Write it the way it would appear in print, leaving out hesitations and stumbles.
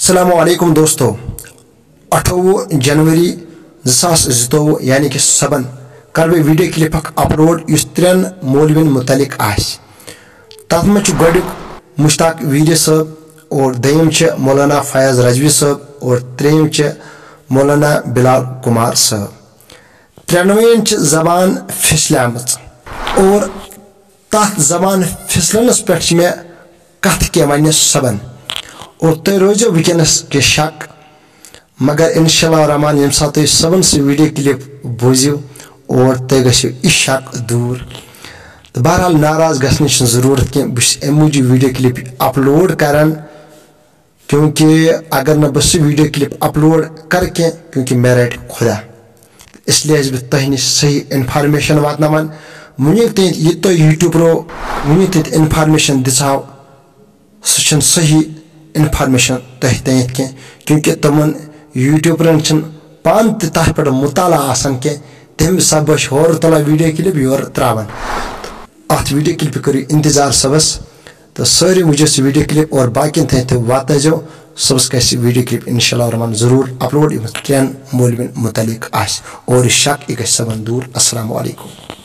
अस्सलामुअलैकुम दोस्तों 28 जनवरी 2022 यानी कि सबन कर बह वीडियो क्लिप अपलोड इस त्रेन मौलविन मुतलिक तथ मे गोडुक मुश्ताक वीर साहब और दयम मौलाना फयाज रजवी साहब और त्रेम मौलाना बिलाल कुमार साहब। त्रेनवेन जबान फिसलम और तथ जबान फिसलनस पे मे कथ क्या वन सबन और तुम रोजो वनस के शक मगर इंशाअल्लाह रहमान यम सात सबन से वीडियो क्लिप बोजो और तुम गो इस शक दूर। बहरहाल नाराज गनी जरूरत की बह मूजूब वीडियो क्लिप अपलोड करान क्योंकि अगर न बह वीडियो क्लिप अपलोड कर क्योंकि मे रट खुदा इसलिए बह तुह नश सही इन्फॉर्मेशन वातनावान वुनिक तक ये तो यूट्यूबरो वुनिक तक इन्फॉर्मेशन दिखाव सह सही इन्फॉर्मेशन तुह तक की क्योंकि तमन यूट्यूबरन पान तथ पे मुताला आसान की तम सब होर तुलान वीडियो क्लिप योर त्रावान अत वीडियो क्लिप करो इंतजार सबस तो सारे मुझे वीडियो क्लिप और बाकी थे वात जो सबस गि वीडियो क्लिप इंशाअल्लाह रहमान जरूर अपलोड त्रेन मौलविन मुतलिक और शक यह सबन दूर। अस्सलामु अलैकुम।